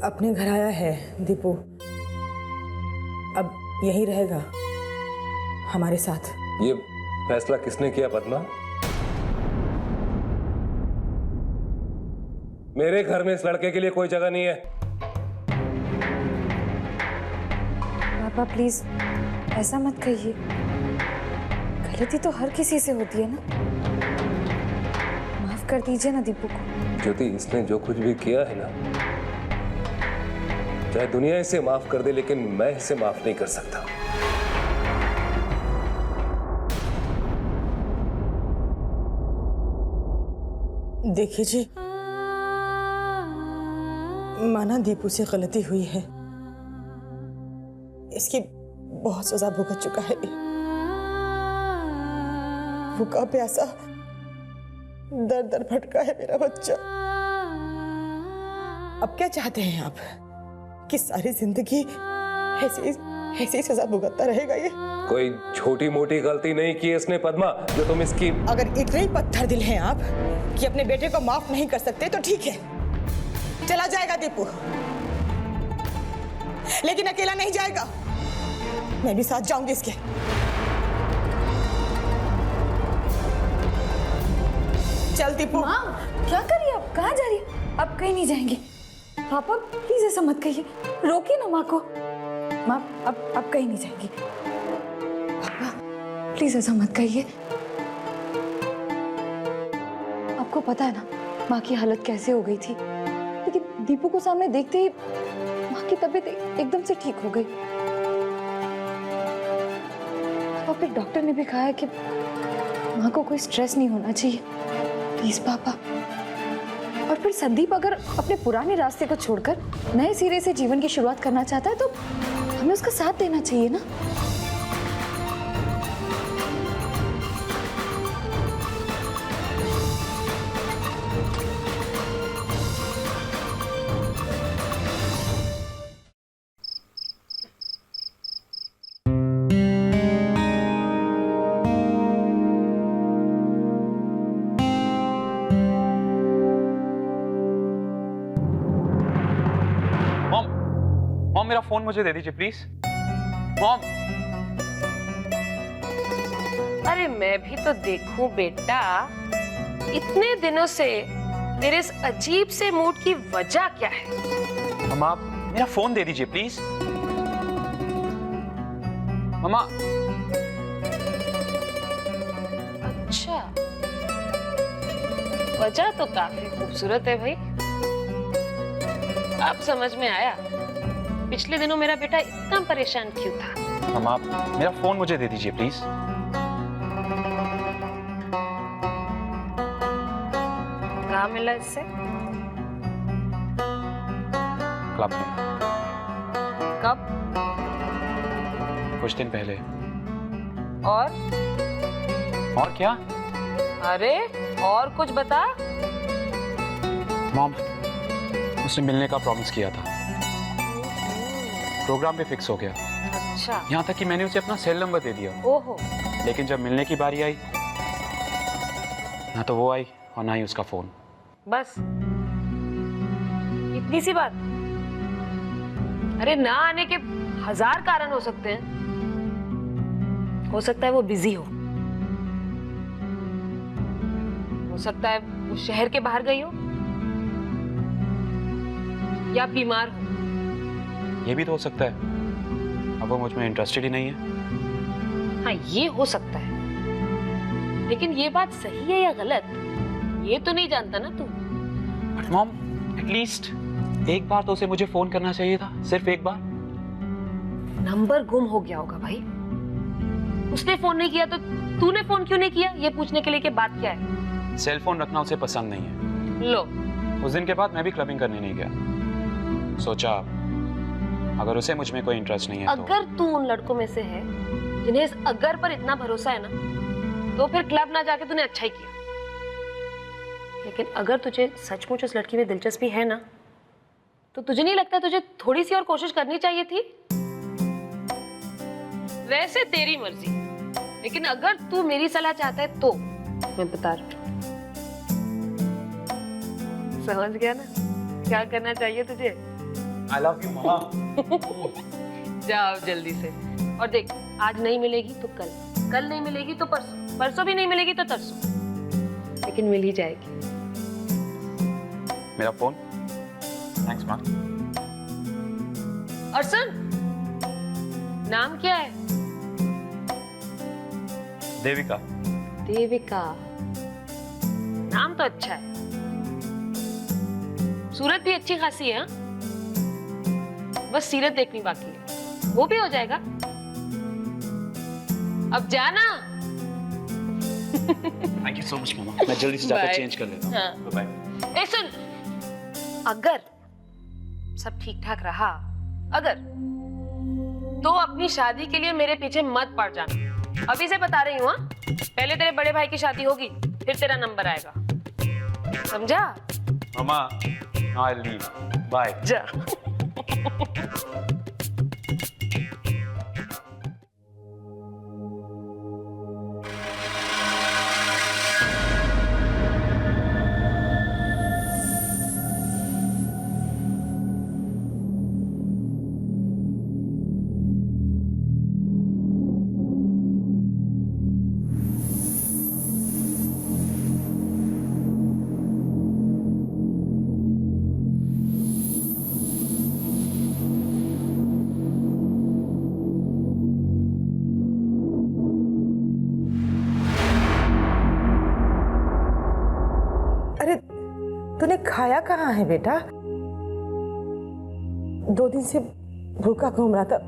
अपने घर आया है दीपू, अब यहीं रहेगा हमारे साथ। ये फैसला किसने किया पद्मा? मेरे घर में इस लड़के के लिए कोई जगह नहीं है। पापा प्लीज ऐसा मत कहिए, गलती तो हर किसी से होती है ना। माफ कर दीजिए ना दीपू को। ज्योति, इसने जो कुछ भी किया है ना, चाहे दुनिया इसे माफ कर दे, लेकिन मैं इसे माफ नहीं कर सकता। देखिए जी, माना दीपू से गलती हुई है, इसकी बहुत सजा भुगत चुका है। भूखा प्यासा दर दर भटका है मेरा बच्चा। अब क्या चाहते हैं आप कि सारी जिंदगी ऐसी सजा भुगतता रहेगा ये? कोई छोटी मोटी गलती नहीं की इसने पद्मा, जो तुम इसकी। अगर इतने ही पत्थर दिल हैं आप कि अपने बेटे को माफ नहीं कर सकते तो ठीक है, चला जाएगा दीपू, लेकिन अकेला नहीं जाएगा, मैं भी साथ जाऊंगी इसके। चल दीपू। माँ क्या कर रही है आप? कहाँ जा रही है? आप कहीं नहीं जाएंगी। पापा प्लीज ऐसा मत कहिए, रोकिए ना माँ को। माँ अब कहीं नहीं जाएंगी। पापा प्लीज ऐसा मत कहिए। आपको पता है ना माँ की हालत कैसे हो गई थी, लेकिन दीपू को सामने देखते ही माँ की तबीयत एकदम से ठीक हो गई। और फिर डॉक्टर ने भी कहा है कि माँ को कोई स्ट्रेस नहीं होना चाहिए। प्लीज पापा। और फिर संदीप अगर अपने पुराने रास्ते को छोड़कर नए सिरे से जीवन की शुरुआत करना चाहता है तो हमें उसका साथ देना चाहिए ना। मॉम मेरा फोन मुझे दे दीजिए प्लीज। मॉम। अरे मैं भी तो देखूं बेटा, इतने दिनों से तेरे इस अजीब से मूड की वजह क्या है? मम्मा आप मेरा फोन दे दीजिए प्लीज। मम्मा। अच्छा, वजह तो काफी खूबसूरत है भाई। अब समझ में आया पिछले दिनों मेरा बेटा इतना परेशान क्यों था। मम्मा आप मेरा फोन मुझे दे दीजिए प्लीज। कहाँ मिला इससे? क्लब में कब? कुछ दिन पहले। और क्या? अरे और कुछ बता। मॉम उसने मिलने का प्रॉमिस किया था, प्रोग्राम भी फिक्स हो गया। अच्छा। यहाँ तक कि मैंने उसे अपना सेल नंबर दे दिया। ओहो। लेकिन जब मिलने की बारी आई, ना तो वो आई और ना ही उसका फोन। बस इतनी सी बात? अरे ना आने के 1000 कारण हो सकते हैं। हो सकता है वो बिजी हो सकता है वो शहर के बाहर गई हो, या बीमार हो। ये भी तो हो सकता है अब वो मुझ में इंटरेस्टेड ही नहीं है। हाँ ये हो सकता है, लेकिन ये बात सही है या गलत ये तो नहीं जानता ना तू। बट मॉम एटलीस्ट एक बार तो उसे मुझे फोन करना चाहिए था, सिर्फ एक बार। नंबर गुम हो गया होगा भाई, उसने फोन नहीं किया तो तूने फोन क्यों नहीं किया, ये पूछने के लिए कि बात क्या है। सेल फोन रखना उसे पसंद नहीं है। लो। उस दिन के बाद मैं भी क्लबिंग करने नहीं गया। सोचा अगर उसे मुझ में कोई इंटरेस्ट नहीं है अगर तू उन लड़कों में से है जिन्हें इस अगर पर इतना भरोसा है ना, तो फिर क्लब ना जाके तूने अच्छा ही किया। लेकिन अगर तुझे सचमुच उस लड़की में दिलचस्पी है ना, तो तुझे नहीं लगता तुझे थोड़ी सी और कोशिश करनी चाहिए थी? वैसे तेरी मर्जी, लेकिन अगर तू मेरी सलाह चाहता है तो मैं बता रही हूँ। समझ गया ना क्या करना चाहिए तुझे? आई लव यू माँ। जाओ जल्दी से। और देख, आज नहीं मिलेगी तो कल, कल नहीं मिलेगी तो परसों, परसों भी नहीं मिलेगी तो तरसों, लेकिन मिल ही जाएगी। मेरा फोन। थैंक्स माँ। और सुन, नाम क्या है? देविका। देविका, नाम तो अच्छा है। सूरत भी अच्छी खासी है, हाँ? बस सीरत देखनी बाकी है, वो भी हो जाएगा। अब जाना। थैंक यू सो मच मामा। मैं जल्दी से जाकर Bye. चेंज कर लेता हूँ। हाँ। बाय। ए सुन, अगर सब ठीक ठाक रहा, अगर, तो अपनी शादी के लिए मेरे पीछे मत पड़ जाना। अभी से बता रही हूँ, हाँ? पहले तेरे बड़े भाई की शादी होगी, फिर तेरा नंबर आएगा, समझा? मामा, आई लीव। बाय। जा। अरे तूने खाया कहाँ है बेटा? 2 दिन से भूखा घूम रहा था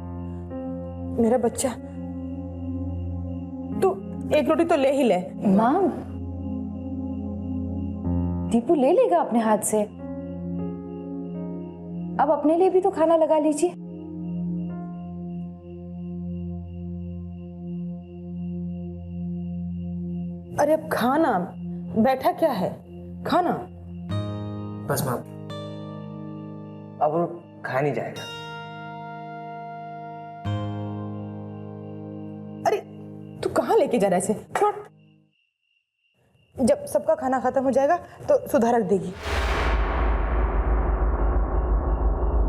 मेरा बच्चा। तू 1 रोटी तो ले ही ले। माँ, दीपू ले लेगा अपने हाथ से। अब अपने लिए भी तो खाना लगा लीजिए। अरे अब खाना, बैठा क्या है, खाना। बस माँ, अब वो खाया नहीं जाएगा। अरे तू कहाँ लेके जा रहा है इसे? छोड़, जब सबका खाना खत्म हो जाएगा तो सुधा रख देगी।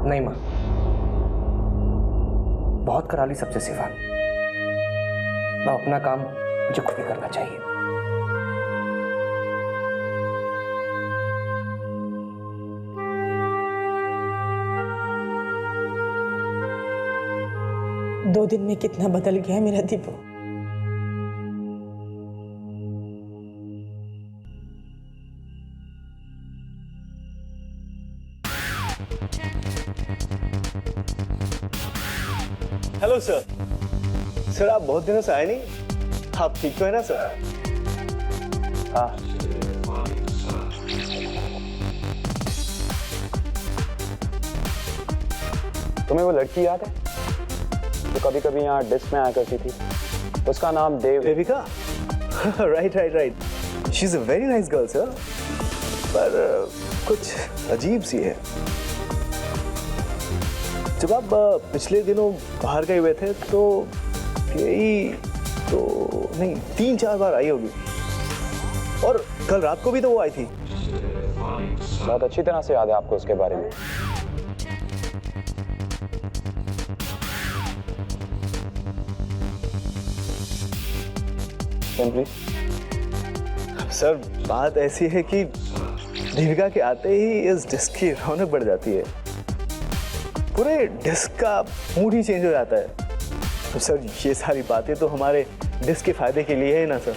नहीं माँ, बहुत करा ली सबसे सिवा। अब अपना काम मुझे खुद ही करना चाहिए। दो दिन में कितना बदल गया मेरा दीपू। Hello sir. सर आप बहुत दिनों से आए नहीं, आप ठीक तो है ना सर? हाँ। तुम्हें वो लड़की याद है जो कभी कभी यहाँ डिस्क में आया करती थी? उसका नाम Devika. Right right right, she is a very nice girl sir, पर कुछ अजीब सी है। जब आप पिछले दिनों बाहर गए हुए थे तो यही तो नहीं 3-4 बार आई होगी, और कल रात को भी तो वो आई थी। बहुत अच्छी तरह से याद है आपको उसके बारे में। सर बात ऐसी है कि देविका के आते ही इस डिस्क की रौनक बढ़ जाती है, पूरे डिस्क का मूड ही चेंज हो जाता है। तो सर ये सारी बातें तो हमारे डिस्क के फायदे के लिए है ना सर?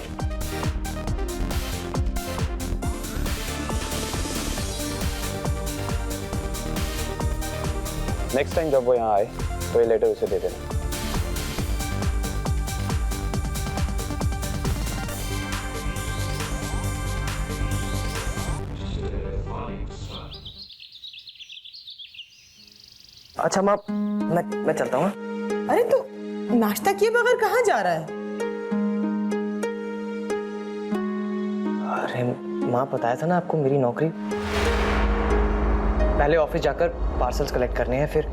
नेक्स्ट टाइम जब वो यहाँ आए तो ये लेटर उसे दे देना। अच्छा माँ, मैं चलता हूँ। अरे तू नाश्ता किए बगैर कहाँ जा रहा है? अरे माँ, बताया था ना आपको मेरी नौकरी। पहले ऑफिस जाकर पार्सल्स कलेक्ट करने हैं, फिर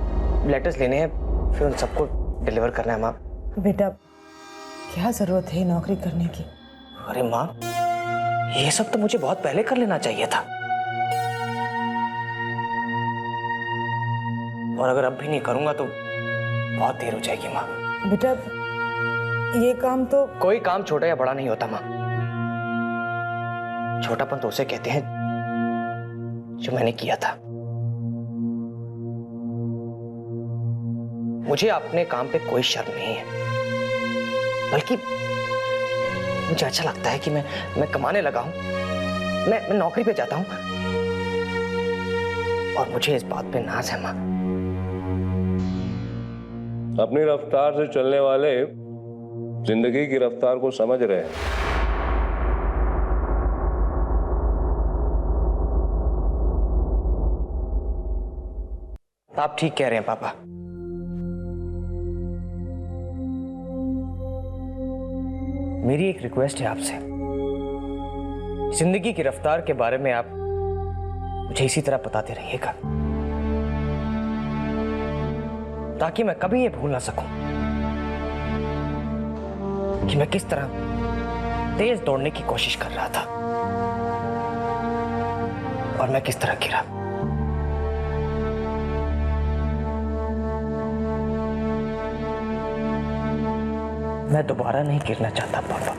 लेटर्स लेने हैं, फिर उन सबको डिलीवर करना है माँ। बेटा क्या जरूरत है नौकरी करने की? अरे माँ, ये सब तो मुझे बहुत पहले कर लेना चाहिए था। और अगर अब भी नहीं करूंगा तो बहुत देर हो जाएगी माँ। बेटा ये काम तो कोई काम छोटा या बड़ा नहीं होता माँ। छोटापन तो उसे कहते हैं जो मैंने किया था। मुझे अपने काम पे कोई शर्म नहीं है, बल्कि मुझे अच्छा लगता है कि मैं कमाने लगा हूं, मैं नौकरी पे जाता हूं और मुझे इस बात पे नाज है माँ। अपनी रफ्तार से चलने वाले जिंदगी की रफ्तार को समझ रहे हैं। आप ठीक कह रहे हैं पापा। मेरी एक रिक्वेस्ट है आपसे, जिंदगी की रफ्तार के बारे में आप मुझे इसी तरह बताते रहिएगा ताकि मैं कभी ये भूल ना सकूं कि मैं किस तरह तेज दौड़ने की कोशिश कर रहा था और मैं किस तरह गिरा। मैं दोबारा नहीं गिरना चाहता पापा।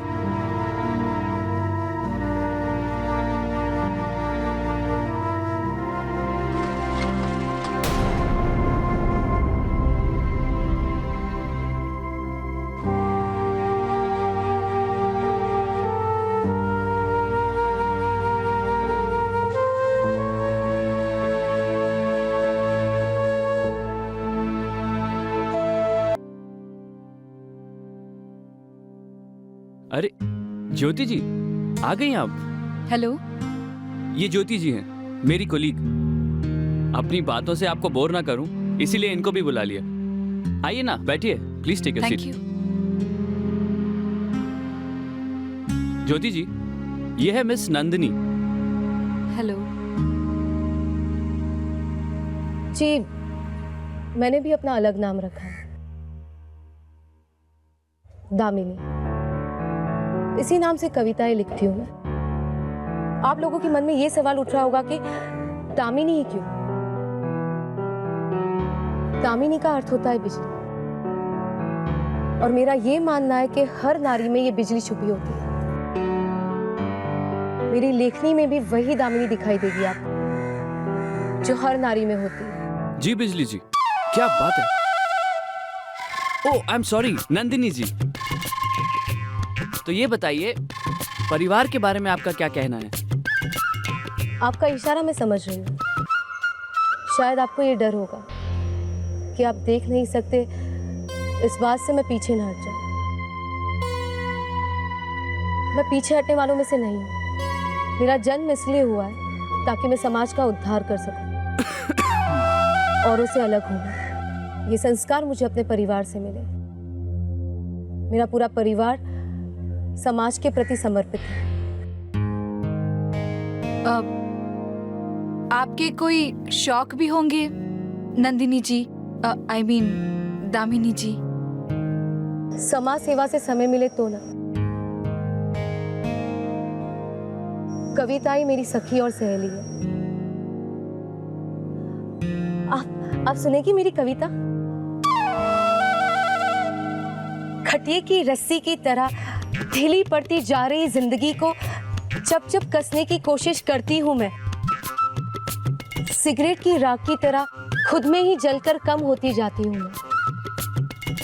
अरे ज्योति जी, आ गई आप? हेलो। ये ज्योति जी हैं, मेरी कोलीग। अपनी बातों से आपको बोर ना करूं, इसीलिए इनको भी बुला लिया। आइए ना, बैठिए, प्लीज टेक अ सीट। ज्योति जी, ये है मिस नंदिनी। हेलो जी, मैंने भी अपना अलग नाम रखा है, दामिनी। इसी नाम से कविताएं लिखती हूँ मैं। आप लोगों के मन में ये सवाल उठ रहा होगा कि दामिनी ही क्यों? दामिनी का अर्थ होता है बिजली, और मेरा ये मानना है कि हर नारी में ये बिजली छुपी होती है। मेरी लेखनी में भी वही दामिनी दिखाई देगी आपको जो हर नारी में होती है। जी बिजली जी, क्या बात है। ओह आई एम सॉरी, नंदिनी जी। तो ये बताइए, परिवार के बारे में आपका क्या कहना है? आपका इशारा मैं समझ रही हूँ। शायद आपको ये डर होगा कि आप देख नहीं सकते, इस बात से मैं पीछे न हट जाऊं। मैं पीछे हटने वालों में से नहीं हूँ। मेरा जन्म इसलिए हुआ है ताकि मैं समाज का उद्धार कर सकूं, औरों से अलग हूँ। ये संस्कार मुझे अपने परिवार से मिले। मेरा पूरा परिवार समाज के प्रति समर्पित है। आपके कोई शौक भी होंगे नंदिनी जी, आई मीन दामिनी जी? समाज सेवा से समय मिले तो ना। कविता ही मेरी सखी और सहेली है। आप सुनेगी मेरी कविता? खटिये की रस्सी की तरह ढीली पड़ती जा रही जिंदगी को चप चप कसने की कोशिश करती हूं मैं। सिगरेट की राख की तरह खुद में ही जलकर कम होती जाती हूं मैं।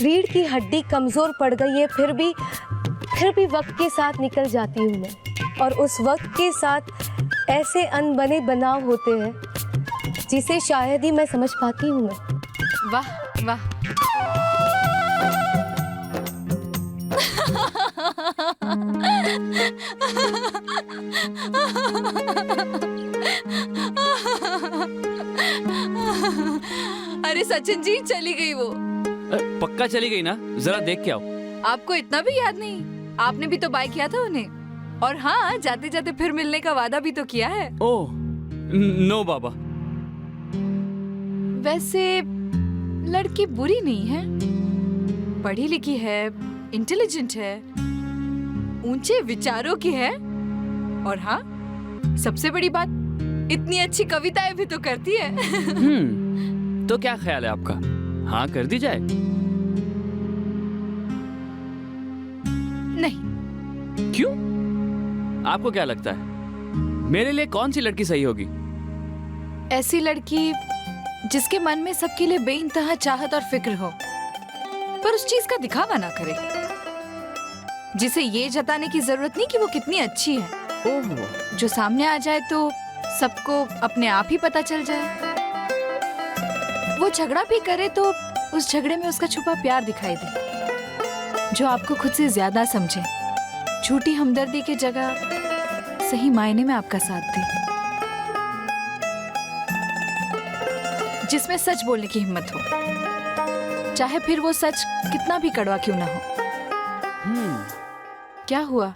रीढ़ की हड्डी कमजोर पड़ गई है, फिर भी वक्त के साथ निकल जाती हूं मैं। और उस वक्त के साथ ऐसे अनबने बनाव होते हैं जिसे शायद ही मैं समझ पाती हूं मैं। वाह वाह। अरे सचिन जी, चली गई वो। पक्का चली गई ना? जरा देख के आओ। आपको इतना भी याद नहीं? आपने भी तो बाय किया था उन्हें। और हाँ, जाते जाते फिर मिलने का वादा भी तो किया है। ओह नो बाबा। वैसे लड़की बुरी नहीं है, पढ़ी लिखी है, इंटेलिजेंट है, ऊंचे विचारों की है, और हाँ, सबसे बड़ी बात, इतनी अच्छी कविताएं भी तो करती है। तो क्या ख्याल है आपका, हाँ कर दी जाए? नहीं। क्यों? आपको क्या लगता है मेरे लिए कौन सी लड़की सही होगी? ऐसी लड़की जिसके मन में सबके लिए बेइंतहा चाहत और फिक्र हो, पर उस चीज का दिखावा ना करे, जिसे ये जताने की जरूरत नहीं कि वो कितनी अच्छी है, ओह, जो सामने आ जाए तो सबको अपने आप ही पता चल जाए। वो झगड़ा भी करे तो उस झगड़े में उसका छुपा प्यार दिखाई दे, जो आपको खुद से ज्यादा समझे, झूठी हमदर्दी की जगह सही मायने में आपका साथ दे, जिसमें सच बोलने की हिम्मत हो, चाहे फिर वो सच कितना भी कड़वा क्यों ना हो। क्या हुआ,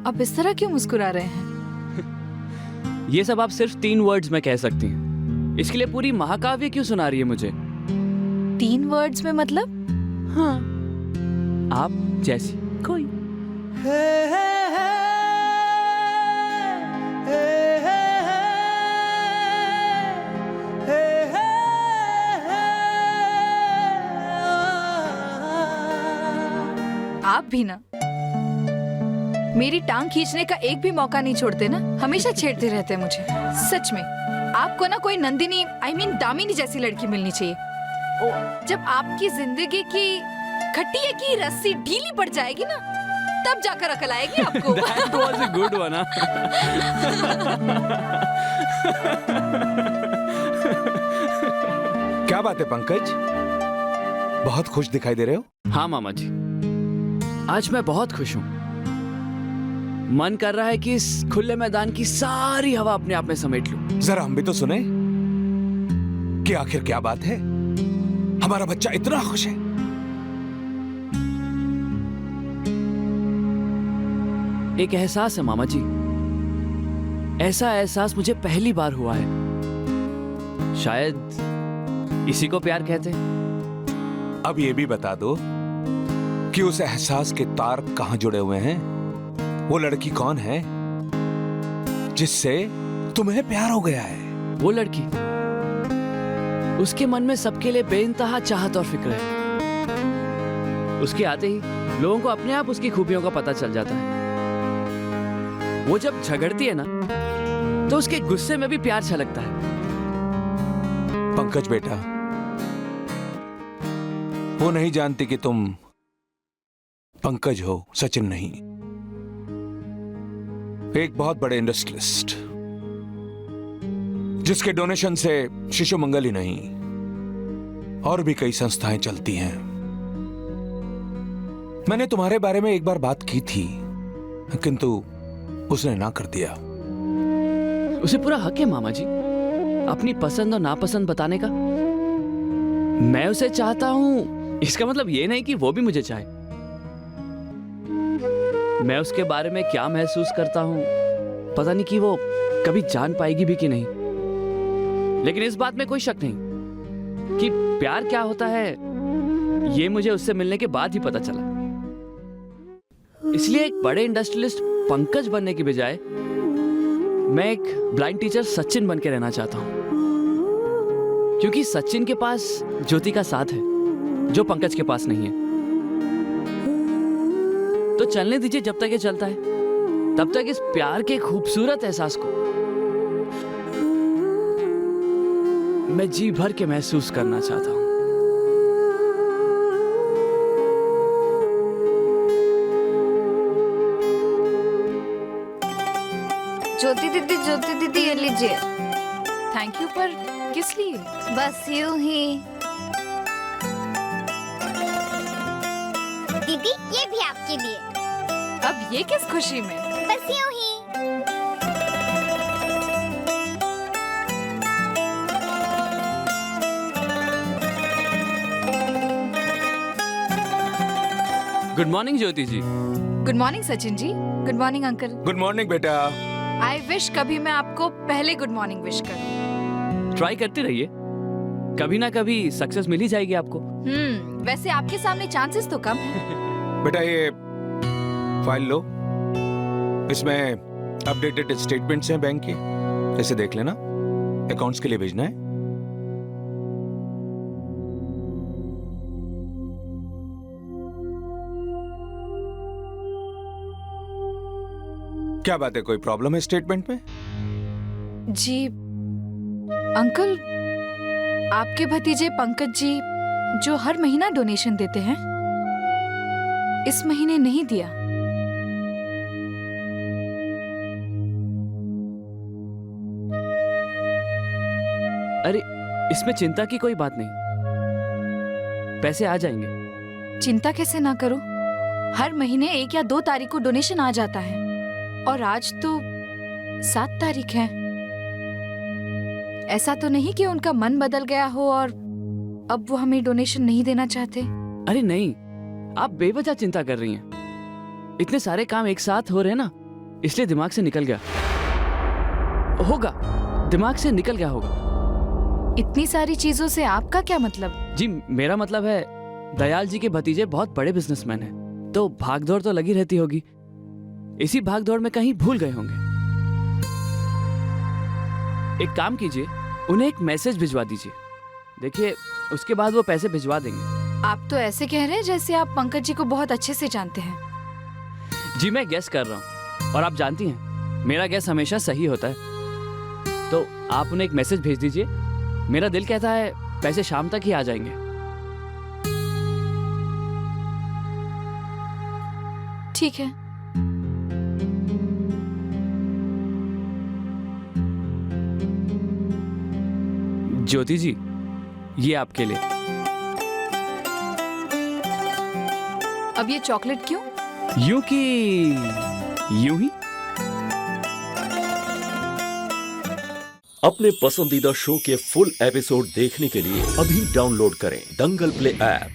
आप इस तरह क्यों मुस्कुरा रहे हैं? ये सब आप सिर्फ 3 वर्ड्स में कह सकती हैं, इसके लिए पूरी महाकाव्य क्यों सुना रही है मुझे? 3 वर्ड्स में मतलब? हाँ, आप जैसी कोई। आप भी ना मेरी टांग खींचने का एक भी मौका नहीं छोड़ते ना, हमेशा छेड़ते रहते हैं मुझे। सच में आपको ना कोई नंदिनी दामिनी जैसी लड़की मिलनी चाहिए। जब आपकी जिंदगी की खटिया की रस्सी ढीली पड़ जाएगी ना, तब जाकर अकल आएगी आपको। That was a good one, क्या बात है पंकज, बहुत खुश दिखाई दे रहे हो? हाँ मामा जी, आज मैं बहुत खुश हूँ। मन कर रहा है कि इस खुले मैदान की सारी हवा अपने आप में समेट लूं। जरा हम भी तो सुने कि आखिर क्या बात है, हमारा बच्चा इतना खुश है। एक एहसास है मामा जी, ऐसा एहसास मुझे पहली बार हुआ है। शायद इसी को प्यार कहते हैं। अब ये भी बता दो कि उस एहसास के तार कहां जुड़े हुए हैं? वो लड़की कौन है जिससे तुम्हें प्यार हो गया है? वो लड़की, उसके मन में सबके लिए बेइंतहा चाहत और फिक्र है। उसके आते ही लोगों को अपने आप उसकी खूबियों का पता चल जाता है। वो जब झगड़ती है ना, तो उसके गुस्से में भी प्यार छलकता है। पंकज बेटा, वो नहीं जानती कि तुम पंकज हो, सचिन नहीं। एक बहुत बड़े इंडस्ट्रियलिस्ट, जिसके डोनेशन से शिशु मंगल ही नहीं और भी कई संस्थाएं चलती हैं। मैंने तुम्हारे बारे में एक बार बात की थी, किंतु उसने ना कर दिया। उसे पूरा हक है मामा जी अपनी पसंद और नापसंद बताने का। मैं उसे चाहता हूं, इसका मतलब ये नहीं कि वो भी मुझे चाहे। मैं उसके बारे में क्या महसूस करता हूं, पता नहीं कि वो कभी जान पाएगी भी कि नहीं। लेकिन इस बात में कोई शक नहीं कि प्यार क्या होता है, ये मुझे उससे मिलने के बाद ही पता चला। इसलिए एक बड़े इंडस्ट्रियलिस्ट पंकज बनने की बजाय मैं एक ब्लाइंड टीचर सचिन बन के रहना चाहता हूं, क्योंकि सचिन के पास ज्योति का साथ है जो पंकज के पास नहीं है। तो चलने दीजिए, जब तक ये चलता है तब तक इस प्यार के खूबसूरत एहसास को मैं जी भर के महसूस करना चाहता हूं। ज्योति दीदी ये लीजिए। थैंक यू, पर किस लिए? बस यूं ही। दीदी ये भी आपके लिए। अब ये किस खुशी में? बस यूं ही। Good morning Jyoti ji. Good morning Sachin ji. Good morning uncle. Good morning बेटा। आई विश कभी मैं आपको पहले गुड मॉर्निंग विश करूं। ट्राई करते रहिए, कभी ना कभी सक्सेस मिल ही जाएगी आपको। वैसे आपके सामने चांसेस तो कम है। बेटा ये फाइल लो, इसमें अपडेटेड स्टेटमेंट्स हैं बैंक के, इसे देख लेना। अकाउंट्स के लिए भेजना है। क्या बात है, कोई प्रॉब्लम है स्टेटमेंट में? जी अंकल, आपके भतीजे पंकज जी जो हर महीना डोनेशन देते हैं, इस महीने नहीं दिया। अरे इसमें चिंता की कोई बात नहीं, पैसे आ जाएंगे। चिंता कैसे ना करो, हर महीने 1 या 2 तारीख को डोनेशन आ जाता है और आज तो 7 तारीख है। ऐसा तो नहीं कि उनका मन बदल गया हो और अब वो हमें डोनेशन नहीं देना चाहते। अरे नहीं, आप बेवजह चिंता कर रही हैं। इतने सारे काम एक साथ हो रहे हैं ना, इसलिए दिमाग से निकल गया होगा, दिमाग से निकल गया होगा। इतनी सारी चीजों से आपका क्या मतलब? जी मेरा मतलब है, दयाल जी के भतीजे बहुत बड़े बिजनेसमैन हैं, तो भागदौड़ तो लगी रहती होगी। इसी भागदौड़ में कहीं भूल गए होंगे। एक काम कीजिए, उन्हें एक मैसेज भिजवा दीजिए, देखिए उसके बाद वो पैसे भिजवा देंगे। आप तो ऐसे कह रहे हैं जैसे आप पंकज जी को बहुत अच्छे से जानते हैं। जी मैं गेस कर रहा हूँ, और आप जानती हैं मेरा गेस हमेशा सही होता है। तो आप उन्हें एक मैसेज भेज दीजिए, मेरा दिल कहता है पैसे शाम तक ही आ जाएंगे। ठीक है। ज्योति जी, ये आपके लिए। अब ये चॉकलेट क्यों? यूं कि यूं ही। अपने पसंदीदा शो के फुल एपिसोड देखने के लिए अभी डाउनलोड करें दंगल प्ले ऐप।